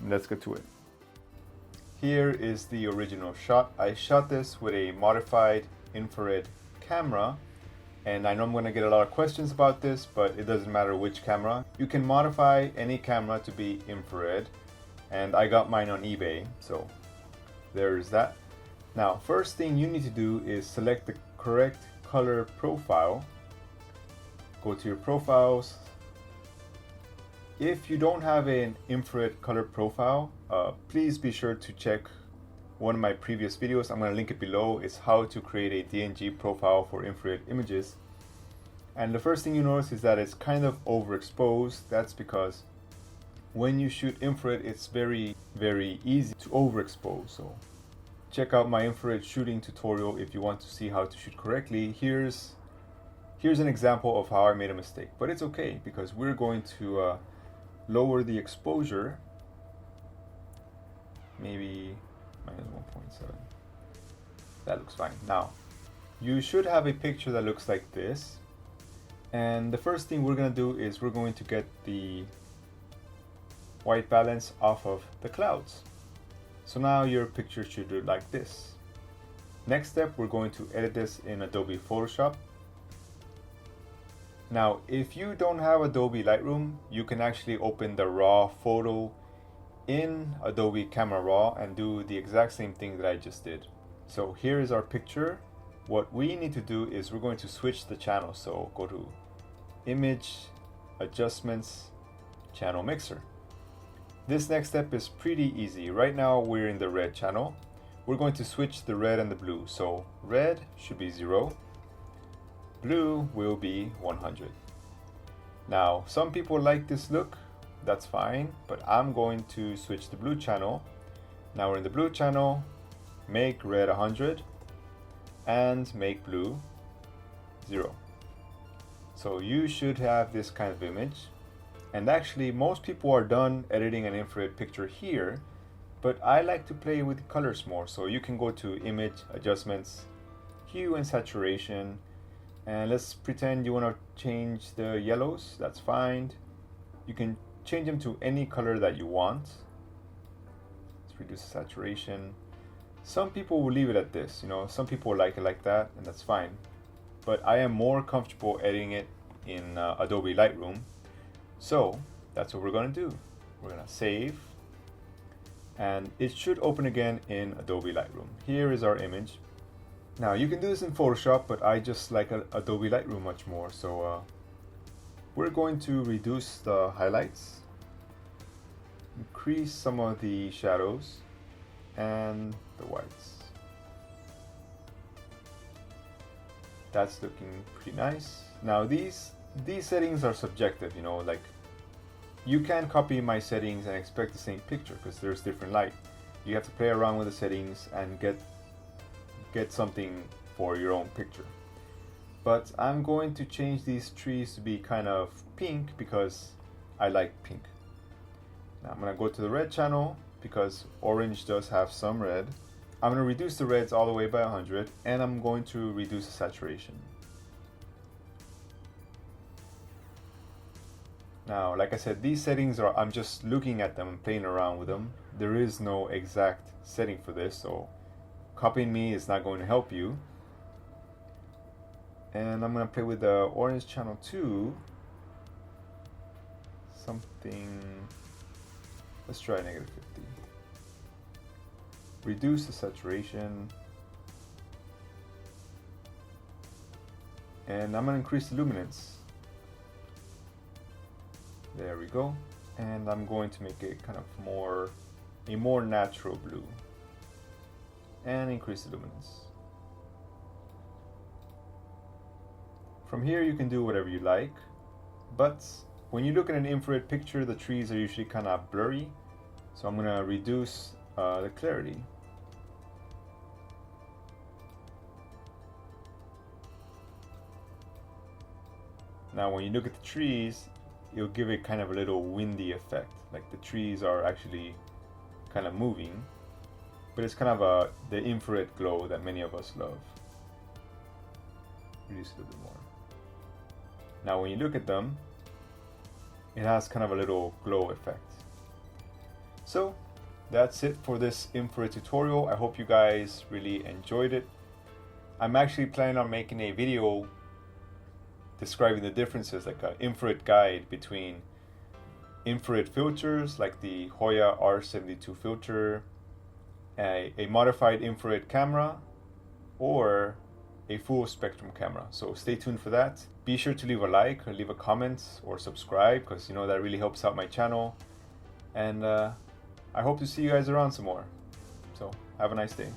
let's get to it. Here is the original shot. I shot this with a modified infrared camera, and I know I'm going to get a lot of questions about this, but it doesn't matter which camera. You can modify any camera to be infrared, and I got mine on eBay, so there's that. Now, first thing you need to do is select the correct color profile. Go to your profiles. If you don't have an infrared color profile, please be sure to check one of my previous videos. I'm going to link it below. It's how to create a DNG profile for infrared images. And the first thing you notice is that it's kind of overexposed. That's because when you shoot infrared, it's very, very easy to overexpose. So check out my infrared shooting tutorial if you want to see how to shoot correctly. Here's an example of how I made a mistake, but it's okay because we're going to lower the exposure, maybe minus 1.7. That looks fine. Now, you should have a picture that looks like this. And the first thing we're going to do is we're going to get the white balance off of the clouds. So now your picture should look like this. Next step, we're going to edit this in Adobe Photoshop. Now, if you don't have Adobe Lightroom, you can actually open the raw photo in Adobe Camera Raw and do the exact same thing that I just did. So here is our picture. What we need to do is we're going to switch the channel. So go to Image, Adjustments, Channel Mixer. This next step is pretty easy. Right now we're in the red channel. We're going to switch the red and the blue. So red should be 0. Blue will be 100. Now, some people like this look, that's fine, but I'm going to switch the blue channel. Now we're in the blue channel, make red 100 and make blue 0. So you should have this kind of image. And actually, most people are done editing an infrared picture here, but I like to play with colors more. So you can go to Image, Adjustments, Hue and Saturation, and let's pretend you want to change the yellows. That's fine. You can change them to any color that you want. Let's reduce the saturation. Some people will leave it at this, some people like it like that, and that's fine. But I am more comfortable editing it in Adobe Lightroom. So that's what we're going to do. We're going to save, and it should open again in Adobe Lightroom. Here is our image. Now you can do this in Photoshop, but I just like Adobe Lightroom much more. So we're going to reduce the highlights, increase some of the shadows and the whites. That's looking pretty nice. Now these settings are subjective, like you can't copy my settings and expect the same picture because there's different light. You have to play around with the settings and get something for your own picture. But I'm going to change these trees to be kind of pink because I like pink. Now I'm going to go to the red channel because orange does have some red. I'm going to reduce the reds all the way by 100, and I'm going to reduce the saturation. Now, like I said, these settings I'm just looking at them and playing around with them. There is no exact setting for this, so copying me is not going to help you. And I'm going to play with the orange channel too. Let's try -50. Reduce the saturation. And I'm going to increase the luminance. There we go. And I'm going to make it kind of a more natural blue. And increase the luminance. From here you can do whatever you like, but when you look at an infrared picture, the trees are usually kind of blurry, so I'm going to reduce the clarity. Now when you look at the trees, it'll give it kind of a little windy effect, like the trees are actually kind of moving, but it's kind of the infrared glow that many of us love. Reduce a little bit more. Now when you look at them, it has kind of a little glow effect. So that's it for this infrared tutorial. I hope you guys really enjoyed it. I'm actually planning on making a video describing the differences, like an infrared guide between infrared filters like the Hoya R72 filter, a modified infrared camera, or a full spectrum camera. So stay tuned for that. Be sure to leave a like or leave a comment or subscribe, because you know that really helps out my channel. And I hope to see you guys around some more. So have a nice day.